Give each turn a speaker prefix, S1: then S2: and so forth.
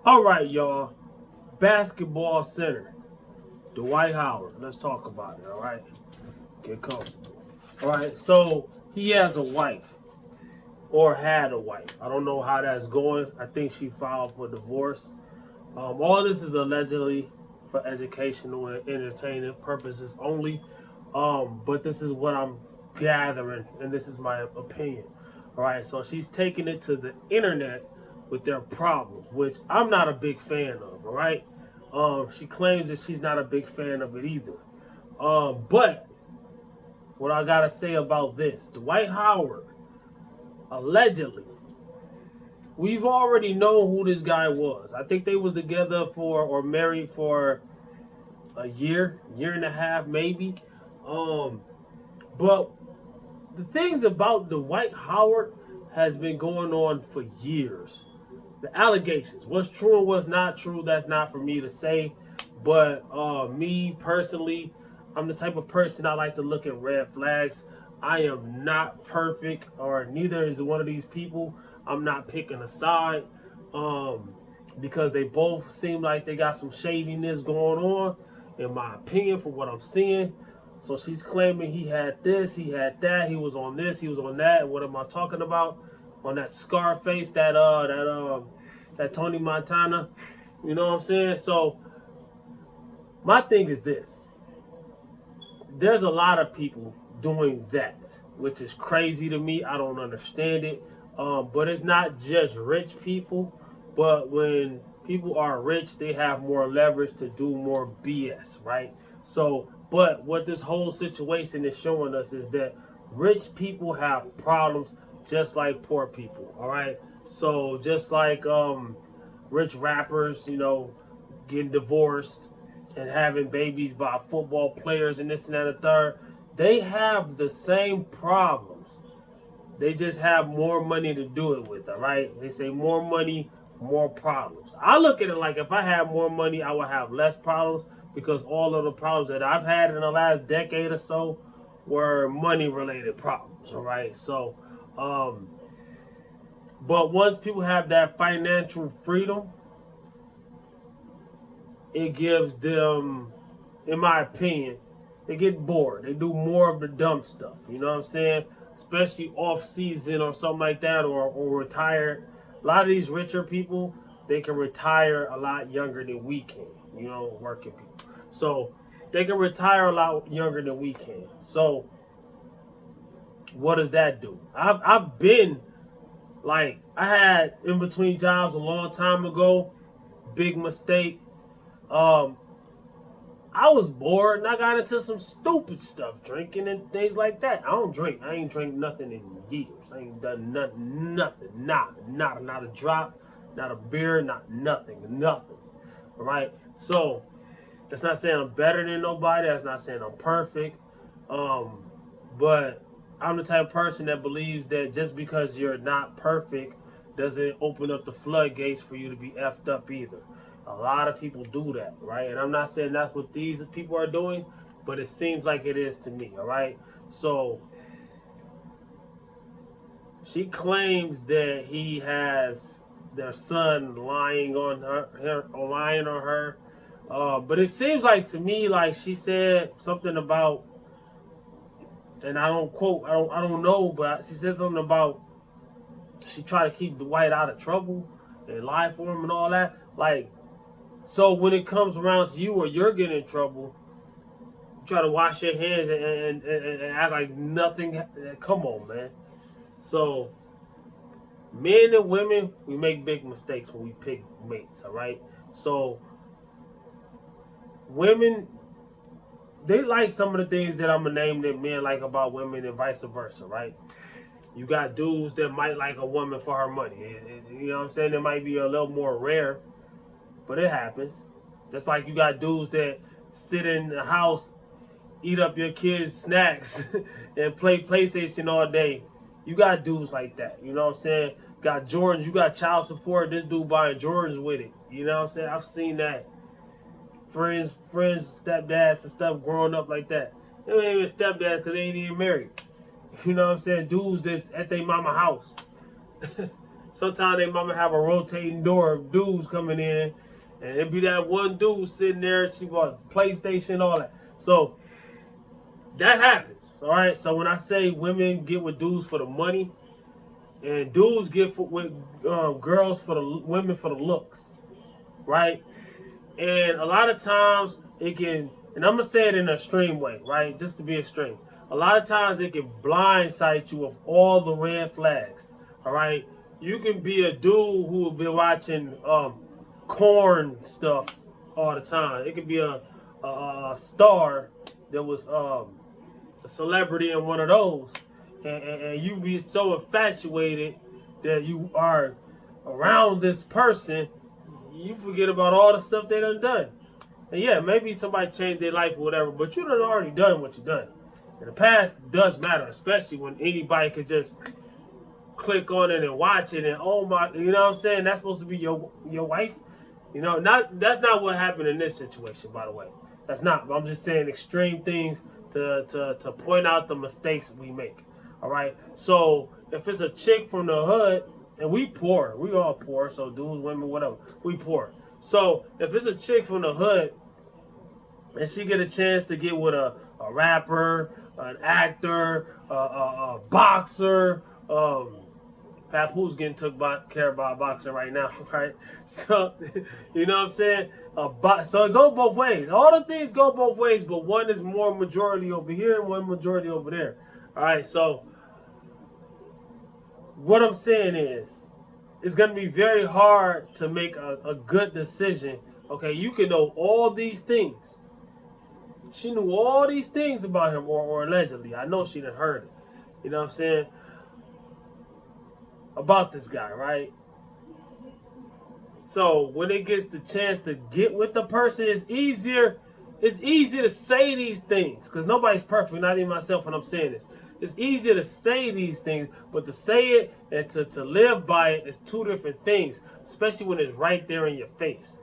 S1: All right, y'all. Basketball center, Dwight Howard. Let's talk about it. All right, get comfortable. All right, so he has a wife or had a wife. I don't know how that's going. I think she filed for divorce. All this is allegedly for educational and entertainment purposes only. But this is what I'm gathering, and this is my opinion. All right, so she's taking it to the internet with their problems, which I'm not a big fan of. All right, she claims that she's not a big fan of it either. But what I gotta say about this, Dwight Howard, allegedly, we've already known who this guy was. I think they was together for or married for a year and a half, maybe. Um, but the things about Dwight Howard has been going on for years. The allegations, what's true and what's not true, that's not for me to say. But me personally, I'm the type of person I like to look at red flags. I am not perfect, or neither is one of these people. I'm not picking a side um, because they both seem like they got some shadiness going on, in my opinion, from what I'm seeing. So she's claiming he had this, he had that, he was on this, he was on that. What am I talking about? On that Scarface, that Tony Montana. You know what I'm saying? So my thing is this: there's a lot of people doing that, which is crazy to me. I don't understand it. But it's not just rich people, but when people are rich, they have more leverage to do more BS, right? So, but what this whole situation is showing us is that rich people have problems just like poor people, all right? So, just like rich rappers, getting divorced and having babies by football players and this and that and the third, they have the same problems. They just have more money to do it with, all right? They say more money, more problems. I look at it like if I had more money, I would have less problems because all of the problems that I've had in the last decade or so were money related problems, all right? So, um, but once people have that financial freedom, it gives them, in my opinion, they get bored. They do more of the dumb stuff. You know what I'm saying? Especially off season or something like that, or retired. A lot of these richer people, they can retire a lot younger than we can. Working people. So they can retire a lot younger than we can. So what does that do? I've been like, I had in between jobs a long time ago. Big mistake. Um, I was bored and I got into some stupid stuff, drinking and things like that. I don't drink. I ain't drank nothing in years. I ain't done nothing. Not a drop, not a beer, not nothing. All right? So, that's not saying I'm better than nobody. That's not saying I'm perfect. Um, but I'm the type of person that believes that just because you're not perfect doesn't open up the floodgates for you to be effed up either. A lot of people do that, right? And I'm not saying that's what these people are doing, but it seems like it is to me, all right? So she claims that he has their son lying on her. But it seems like to me, like she said something about, and I don't quote, I don't know, but she said something about she tried to keep Dwight out of trouble and lie for him and all that. Like, so when it comes around to you or you're getting in trouble, you try to wash your hands and act like nothing. Come on, man. So men and women, we make big mistakes when we pick mates. All right. So women, they like some of the things that I'm gonna name that men like about women and vice versa, right? You got dudes that might like a woman for her money. You know what I'm saying? It might be a little more rare, but it happens. Just like you got dudes that sit in the house, eat up your kids' snacks, and play PlayStation all day. You got dudes like that. You know what I'm saying? Got Jordans. You got child support. This dude buying Jordans with it. You know what I'm saying? I've seen that. Friends, stepdads and stuff growing up like that. They ain't even stepdads because they ain't even married. You know what I'm saying? Dudes that's at their mama house. Sometimes they mama have a rotating door of dudes coming in, and it be that one dude sitting there. She bought PlayStation, all that. So that happens. All right. So when I say women get with dudes for the money, and dudes get with girls for the women for the looks, right? And a lot of times it can, and I'm gonna say it in an extreme way, right? Just to be extreme. A lot of times it can blindside you of all the red flags. All right, you can be a dude who will be watching corn stuff all the time. It could be a star that was a celebrity in one of those, and you be so infatuated that you are around this person, you forget about all the stuff they done. And yeah, maybe somebody changed their life or whatever, but you done already done what you done. And the past does matter, especially when anybody could just click on it and watch it and oh my, you know what I'm saying? That's supposed to be your wife. You know, that's not what happened in this situation, by the way. That's not. I'm just saying extreme things to point out the mistakes we make. All right. So if it's a chick from the hood, and we poor, we all poor. So dudes, women, whatever, we poor. So if it's a chick from the hood, and she get a chance to get with a rapper, an actor, a boxer, Papoose getting took care of by a boxer right now, right? So, you know what I'm saying? So it goes both ways. All the things go both ways, but one is more majority over here and one majority over there. All right, so what I'm saying is, it's going to be very hard to make a good decision. Okay, you can know all these things. She knew all these things about him, or allegedly. I know she done heard it. You know what I'm saying? About this guy, right? So when it gets the chance to get with the person, it's easier. It's easy to say these things because nobody's perfect, not even myself when I'm saying this. It's easier to say these things, but to say it and to live by it is two different things, especially when it's right there in your face.